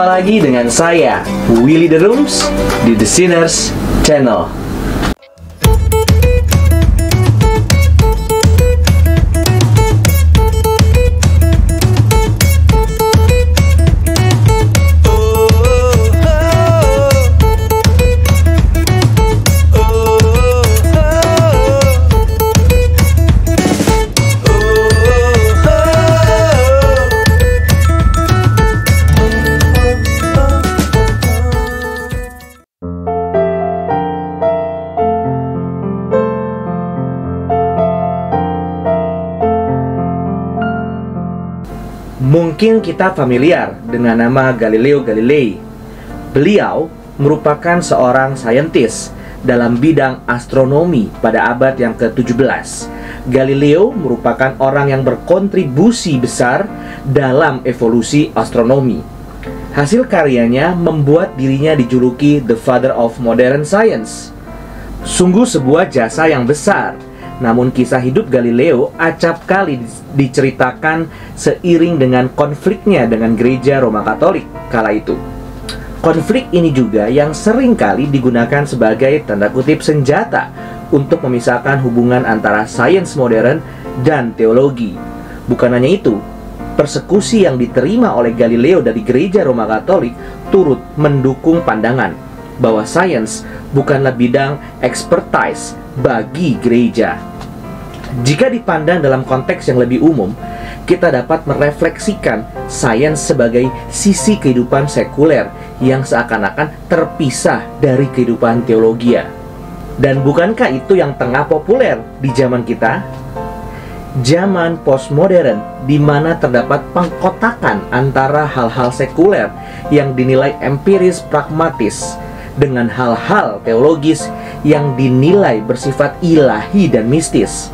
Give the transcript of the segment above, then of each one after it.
Jumpa lagi dengan saya, Willy The Rooms, di The Sinners Channel. Mungkin kita familiar dengan nama Galileo Galilei. Beliau merupakan seorang saintis dalam bidang astronomi pada abad yang ke-17. Galileo merupakan orang yang berkontribusi besar dalam evolusi astronomi. Hasil karyanya membuat dirinya dijuluki The Father of Modern Science. Sungguh sebuah jasa yang besar. Namun kisah hidup Galileo acap kali diceritakan seiring dengan konfliknya dengan gereja Roma Katolik kala itu. Konflik ini juga yang sering kali digunakan sebagai tanda kutip senjata untuk memisahkan hubungan antara sains modern dan teologi. Bukan hanya itu, persekusi yang diterima oleh Galileo dari gereja Roma Katolik turut mendukung pandangan bahwa sains bukanlah bidang expertise bagi gereja. Jika dipandang dalam konteks yang lebih umum, kita dapat merefleksikan sains sebagai sisi kehidupan sekuler yang seakan-akan terpisah dari kehidupan teologia. Dan bukankah itu yang tengah populer di zaman kita? Zaman postmodern di mana terdapat pengkotakan antara hal-hal sekuler yang dinilai empiris pragmatis dengan hal-hal teologis yang dinilai bersifat ilahi dan mistis.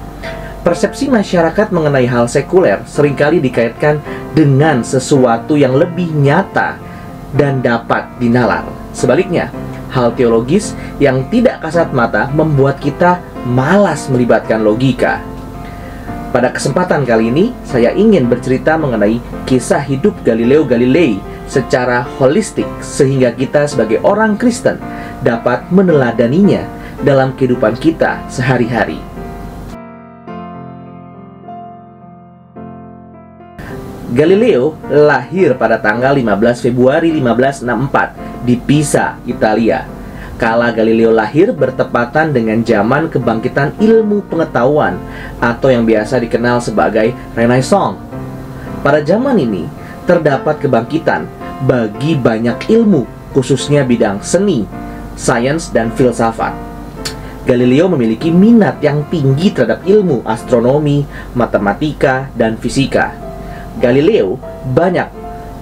Persepsi masyarakat mengenai hal sekuler seringkali dikaitkan dengan sesuatu yang lebih nyata dan dapat dinalar. Sebaliknya, hal teologis yang tidak kasat mata membuat kita malas melibatkan logika. Pada kesempatan kali ini, saya ingin bercerita mengenai kisah hidup Galileo Galilei secara holistik sehingga kita sebagai orang Kristen dapat meneladaninya dalam kehidupan kita sehari-hari. Galileo lahir pada tanggal 15 Februari 1564 di Pisa, Italia. Kala Galileo lahir bertepatan dengan zaman kebangkitan ilmu pengetahuan atau yang biasa dikenal sebagai Renaissance. Pada zaman ini terdapat kebangkitan bagi banyak ilmu, khususnya bidang seni, sains, dan filsafat. Galileo memiliki minat yang tinggi terhadap ilmu astronomi, matematika, dan fisika. Galileo banyak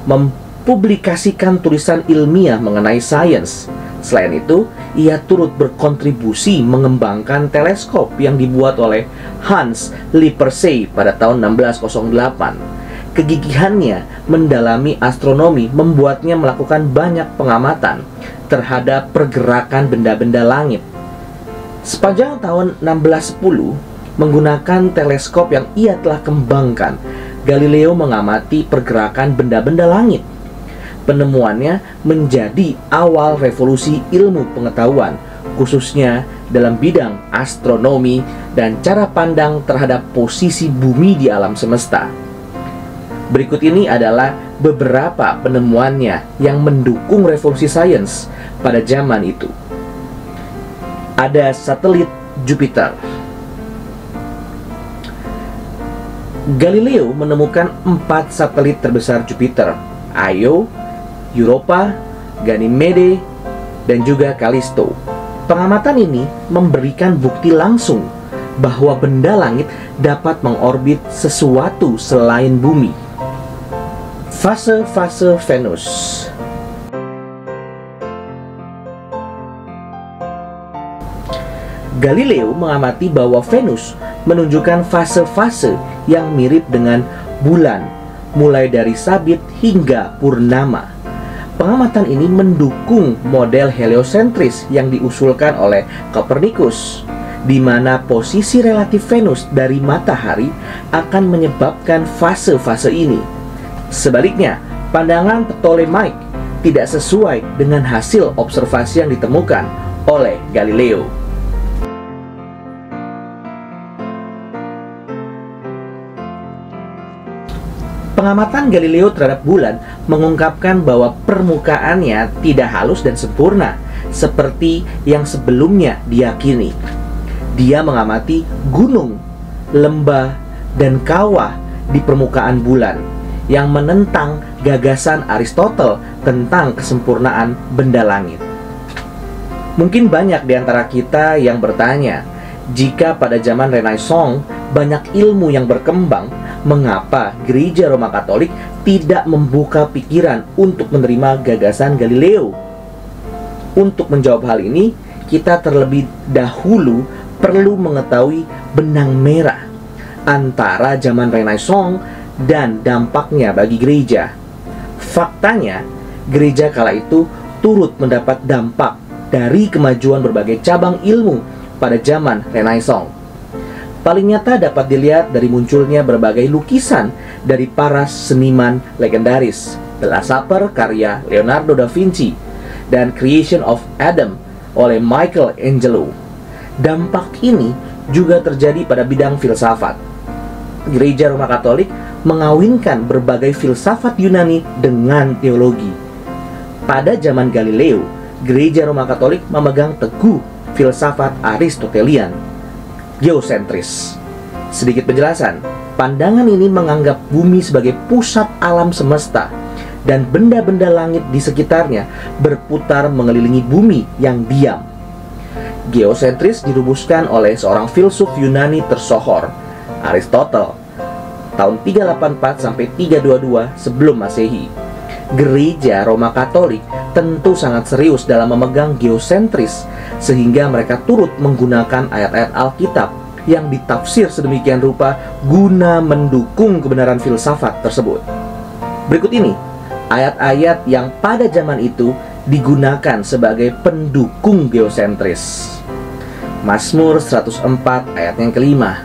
mempublikasikan tulisan ilmiah mengenai sains. Selain itu, ia turut berkontribusi mengembangkan teleskop yang dibuat oleh Hans Lippershey pada tahun 1608. Kegigihannya mendalami astronomi membuatnya melakukan banyak pengamatan terhadap pergerakan benda-benda langit. Sepanjang tahun 1610, menggunakan teleskop yang ia telah kembangkan, Galileo mengamati pergerakan benda-benda langit. Penemuannya menjadi awal revolusi ilmu pengetahuan, khususnya dalam bidang astronomi dan cara pandang terhadap posisi bumi di alam semesta. Berikut ini adalah beberapa penemuannya yang mendukung revolusi sains pada zaman itu. Ada satelit Jupiter. Galileo menemukan 4 satelit terbesar Jupiter: Io, Europa, Ganymede, dan juga Callisto. Pengamatan ini memberikan bukti langsung bahwa benda langit dapat mengorbit sesuatu selain bumi. Fase-fase Venus. Galileo mengamati bahwa Venus menunjukkan fase-fase yang mirip dengan bulan, mulai dari sabit hingga purnama. Pengamatan ini mendukung model heliosentris yang diusulkan oleh Copernicus, di mana posisi relatif Venus dari matahari akan menyebabkan fase-fase ini. Sebaliknya, pandangan Ptolemaic tidak sesuai dengan hasil observasi yang ditemukan oleh Galileo. Pengamatan Galileo terhadap bulan mengungkapkan bahwa permukaannya tidak halus dan sempurna seperti yang sebelumnya diyakini. Dia mengamati gunung, lembah, dan kawah di permukaan bulan yang menentang gagasan Aristotle tentang kesempurnaan benda langit. Mungkin banyak di antara kita yang bertanya, jika pada zaman Renaissance banyak ilmu yang berkembang, mengapa Gereja Roma Katolik tidak membuka pikiran untuk menerima gagasan Galileo? Untuk menjawab hal ini, kita terlebih dahulu perlu mengetahui benang merah antara zaman Renaissance dan dampaknya bagi gereja. Faktanya, gereja kala itu turut mendapat dampak dari kemajuan berbagai cabang ilmu pada zaman Renaissance. Paling nyata dapat dilihat dari munculnya berbagai lukisan dari para seniman legendaris, The Last Supper karya Leonardo da Vinci dan Creation of Adam oleh Michelangelo. Dampak ini juga terjadi pada bidang filsafat. Gereja Roma Katolik mengawinkan berbagai filsafat Yunani dengan teologi. Pada zaman Galileo, Gereja Roma Katolik memegang teguh filsafat Aristotelian, geosentris. Sedikit penjelasan, pandangan ini menganggap bumi sebagai pusat alam semesta dan benda-benda langit di sekitarnya berputar mengelilingi bumi yang diam. Geosentris dirumuskan oleh seorang filsuf Yunani tersohor, Aristotle, tahun 384 sampai 322 sebelum Masehi. Gereja Roma Katolik tentu sangat serius dalam memegang geosentris, sehingga mereka turut menggunakan ayat-ayat Alkitab yang ditafsir sedemikian rupa guna mendukung kebenaran filsafat tersebut. Berikut ini ayat-ayat yang pada zaman itu digunakan sebagai pendukung geosentris. Mazmur 104 ayat yang kelima,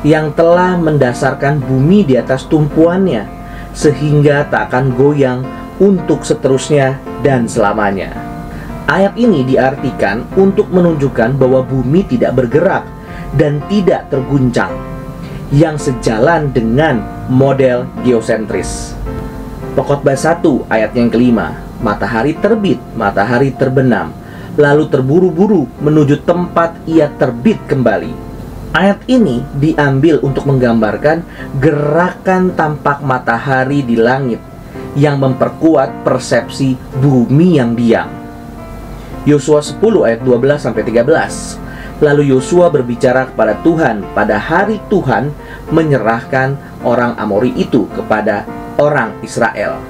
yang telah mendasarkan bumi di atas tumpuannya, sehingga tak akan goyang untuk seterusnya dan selamanya. Ayat ini diartikan untuk menunjukkan bahwa bumi tidak bergerak dan tidak terguncang, yang sejalan dengan model geosentris. Pengkhotbah 1 ayat yang kelima, matahari terbit, matahari terbenam, lalu terburu-buru menuju tempat ia terbit kembali. Ayat ini diambil untuk menggambarkan gerakan tampak matahari di langit yang memperkuat persepsi bumi yang diam. Yosua 10 ayat 12 sampai 13. Lalu Yosua berbicara kepada Tuhan pada hari Tuhan menyerahkan orang Amori itu kepada orang Israel.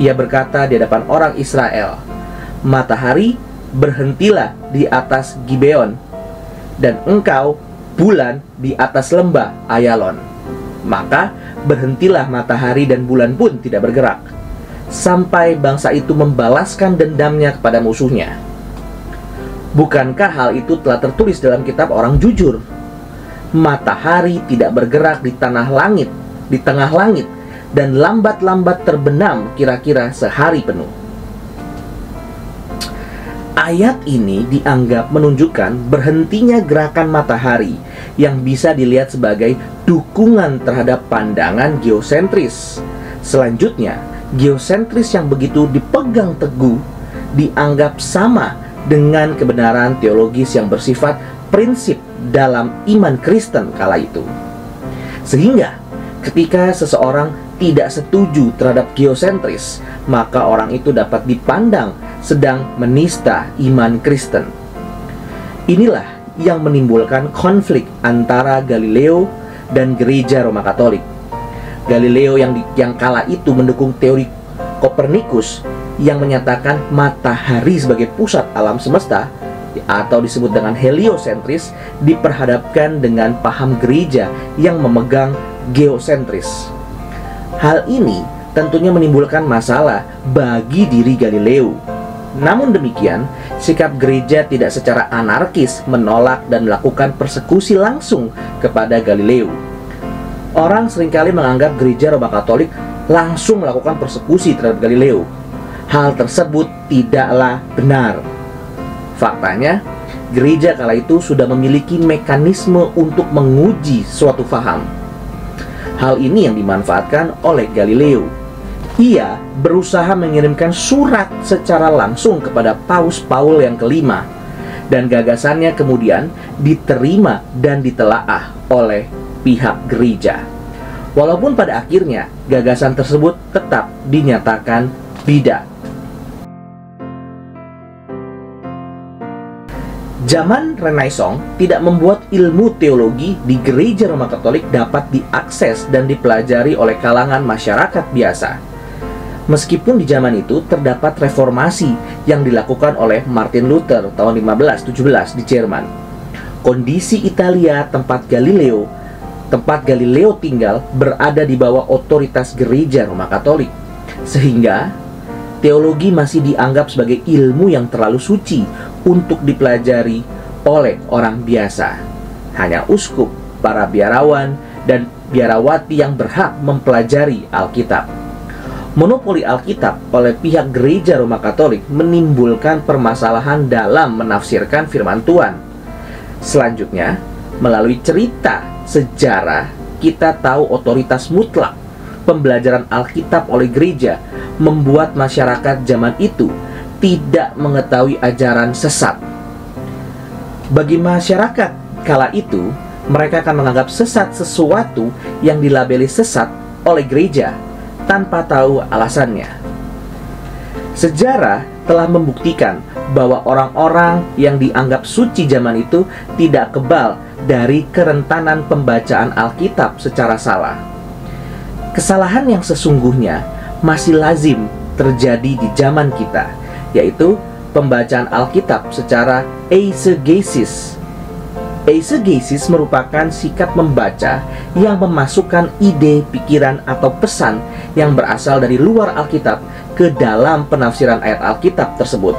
Ia berkata di hadapan orang Israel, matahari berhentilah di atas Gibeon, dan engkau bulan di atas lembah Ayalon. Maka berhentilah matahari dan bulan pun tidak bergerak, sampai bangsa itu membalaskan dendamnya kepada musuhnya. Bukankah hal itu telah tertulis dalam kitab orang jujur? Matahari tidak bergerak di tengah langit, dan lambat-lambat terbenam kira-kira sehari penuh. Ayat ini dianggap menunjukkan berhentinya gerakan matahari yang bisa dilihat sebagai dukungan terhadap pandangan geosentris. Selanjutnya, geosentris yang begitu dipegang teguh dianggap sama dengan kebenaran teologis yang bersifat prinsip dalam iman Kristen kala itu. Sehingga ketika seseorang tidak setuju terhadap geosentris, maka orang itu dapat dipandang sedang menista iman Kristen. Inilah yang menimbulkan konflik antara Galileo dan Gereja Roma Katolik. Galileo yang kala itu mendukung teori Kopernikus yang menyatakan matahari sebagai pusat alam semesta, atau disebut dengan heliosentris, diperhadapkan dengan paham gereja yang memegang geosentris. Hal ini tentunya menimbulkan masalah bagi diri Galileo. Namun demikian, sikap gereja tidak secara anarkis menolak dan melakukan persekusi langsung kepada Galileo. Orang seringkali menganggap Gereja Roma Katolik langsung melakukan persekusi terhadap Galileo. Hal tersebut tidaklah benar. Faktanya, gereja kala itu sudah memiliki mekanisme untuk menguji suatu faham. Hal ini yang dimanfaatkan oleh Galileo. Ia berusaha mengirimkan surat secara langsung kepada Paus Paul yang kelima, dan gagasannya kemudian diterima dan ditelaah oleh pihak gereja. Walaupun pada akhirnya gagasan tersebut tetap dinyatakan bidat. Zaman Renaissance tidak membuat ilmu teologi di Gereja Roma Katolik dapat diakses dan dipelajari oleh kalangan masyarakat biasa. Meskipun di zaman itu terdapat reformasi yang dilakukan oleh Martin Luther tahun 1517 di Jerman. Kondisi Italia tempat Galileo tinggal berada di bawah otoritas Gereja Roma Katolik, sehingga teologi masih dianggap sebagai ilmu yang terlalu suci untuk dipelajari oleh orang biasa. Hanya uskup, para biarawan, dan biarawati yang berhak mempelajari Alkitab. Monopoli Alkitab oleh pihak Gereja Roma Katolik menimbulkan permasalahan dalam menafsirkan firman Tuhan. Selanjutnya, melalui cerita sejarah, kita tahu otoritas mutlak pembelajaran Alkitab oleh gereja membuat masyarakat zaman itu tidak mengetahui ajaran sesat. Bagi masyarakat kala itu, mereka akan menganggap sesat sesuatu yang dilabeli sesat oleh gereja tanpa tahu alasannya. Sejarah telah membuktikan bahwa orang-orang yang dianggap suci zaman itu tidak kebal dari kerentanan pembacaan Alkitab secara salah. Kesalahan yang sesungguhnya masih lazim terjadi di zaman kita, yaitu pembacaan Alkitab secara eisegesis. Eisegesis merupakan sikap membaca yang memasukkan ide, pikiran, atau pesan yang berasal dari luar Alkitab ke dalam penafsiran ayat Alkitab tersebut.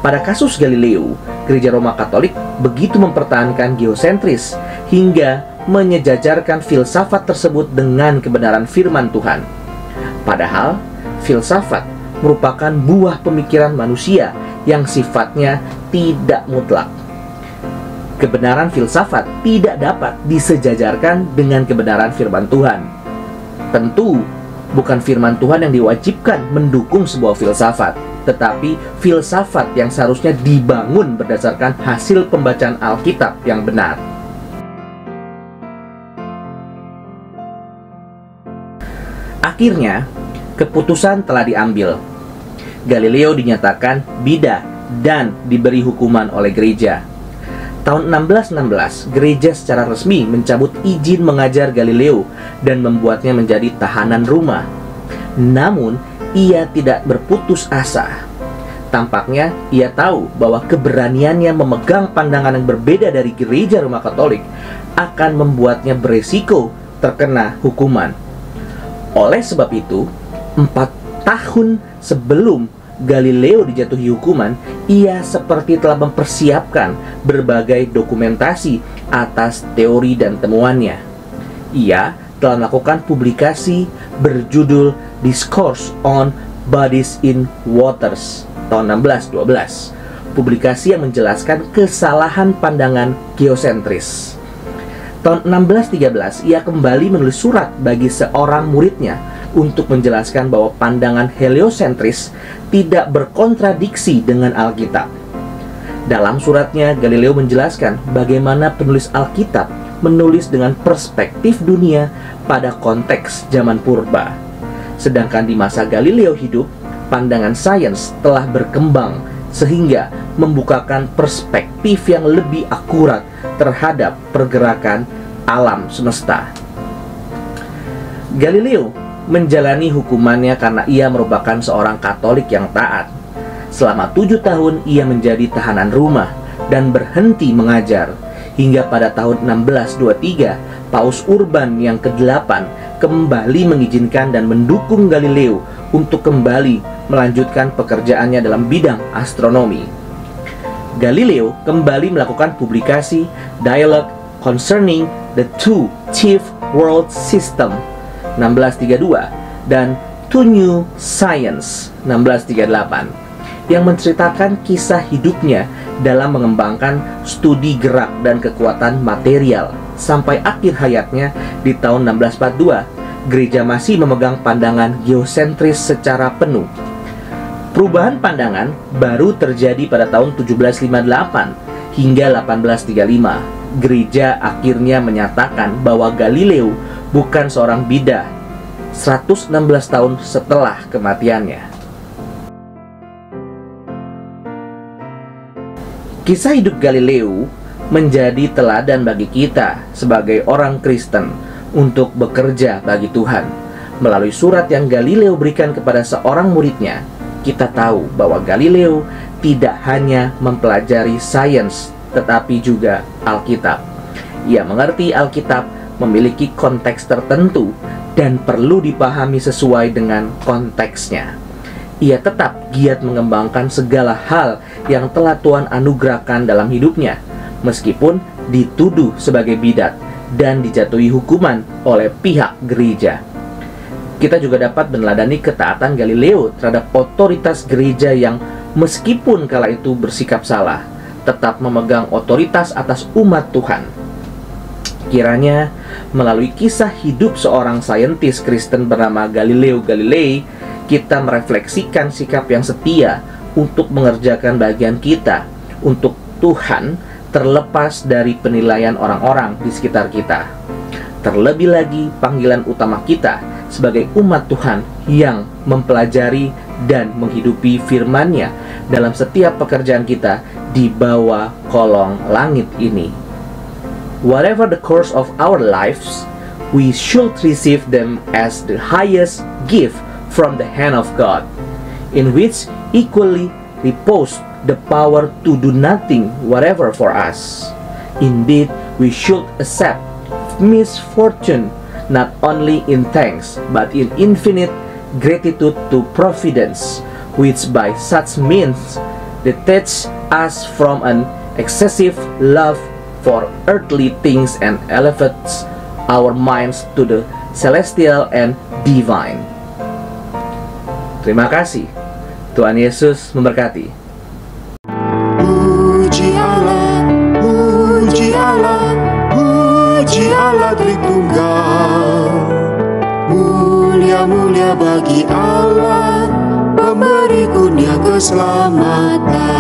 Pada kasus Galileo, Gereja Roma Katolik begitu mempertahankan geosentris hingga menyejajarkan filsafat tersebut dengan kebenaran firman Tuhan. Padahal, filsafat merupakan buah pemikiran manusia yang sifatnya tidak mutlak. Kebenaran filsafat tidak dapat disejajarkan dengan kebenaran firman Tuhan. Tentu, bukan firman Tuhan yang diwajibkan mendukung sebuah filsafat, tetapi filsafat yang seharusnya dibangun berdasarkan hasil pembacaan Alkitab yang benar. Akhirnya, keputusan telah diambil. Galileo dinyatakan bidah dan diberi hukuman oleh gereja. Tahun 1616, gereja secara resmi mencabut izin mengajar Galileo dan membuatnya menjadi tahanan rumah. Namun, ia tidak berputus asa. Tampaknya ia tahu bahwa keberaniannya memegang pandangan yang berbeda dari Gereja Roma Katolik akan membuatnya beresiko terkena hukuman. Oleh sebab itu, 4 tahun sebelum Galileo dijatuhi hukuman, ia seperti telah mempersiapkan berbagai dokumentasi atas teori dan temuannya. Ia telah melakukan publikasi berjudul Discourse on Bodies in Waters tahun 1612. Publikasi yang menjelaskan kesalahan pandangan geosentris. Tahun 1613, ia kembali menulis surat bagi seorang muridnya untuk menjelaskan bahwa pandangan heliosentris tidak berkontradiksi dengan Alkitab. Dalam suratnya, Galileo menjelaskan bagaimana penulis Alkitab menulis dengan perspektif dunia pada konteks zaman purba. Sedangkan di masa Galileo hidup, pandangan sains telah berkembang sehingga membukakan perspektif yang lebih akurat terhadap pergerakan alam semesta. Galileo menjalani hukumannya karena ia merupakan seorang Katolik yang taat. Selama 7 tahun ia menjadi tahanan rumah dan berhenti mengajar. Hingga pada tahun 1623, Paus Urban yang ke-8 kembali mengizinkan dan mendukung Galileo untuk kembali melanjutkan pekerjaannya dalam bidang astronomi. Galileo kembali melakukan publikasi Dialogue Concerning the Two Chief World System 1632 dan To New Science 1638 yang menceritakan kisah hidupnya dalam mengembangkan studi gerak dan kekuatan material sampai akhir hayatnya di tahun 1642. Gereja masih memegang pandangan geosentris secara penuh. Perubahan pandangan baru terjadi pada tahun 1758 hingga 1835. Gereja akhirnya menyatakan bahwa Galileo bukan seorang bidah 116 tahun setelah kematiannya. Kisah hidup Galileo menjadi teladan bagi kita sebagai orang Kristen untuk bekerja bagi Tuhan. Melalui surat yang Galileo berikan kepada seorang muridnya, kita tahu bahwa Galileo tidak hanya mempelajari sains, tetapi juga Alkitab. Ia mengerti Alkitab memiliki konteks tertentu dan perlu dipahami sesuai dengan konteksnya. Ia tetap giat mengembangkan segala hal yang telah Tuhan anugerahkan dalam hidupnya, meskipun dituduh sebagai bidat dan dijatuhi hukuman oleh pihak gereja. Kita juga dapat meneladani ketaatan Galileo terhadap otoritas gereja yang meskipun kala itu bersikap salah, tetap memegang otoritas atas umat Tuhan. Kiranya melalui kisah hidup seorang saintis Kristen bernama Galileo Galilei, kita merefleksikan sikap yang setia untuk mengerjakan bagian kita untuk Tuhan, terlepas dari penilaian orang-orang di sekitar kita. Terlebih lagi panggilan utama kita sebagai umat Tuhan yang mempelajari dan menghidupi firman-Nya dalam setiap pekerjaan kita di bawah kolong langit ini. Whatever the course of our lives, we should receive them as the highest gift from the hand of God, in which equally repose the power to do nothing whatever for us. Indeed, we should accept misfortune not only in thanks, but in infinite gratitude to Providence, which by such means detaches us from an excessive love for earthly things and elevates our minds to the celestial and divine. Terima kasih. Tuhan Yesus memberkati. Puji Allah, puji Allah, puji Allah Tritunggal. Mulia-mulia bagi Allah, pemberi kurnia keselamatan.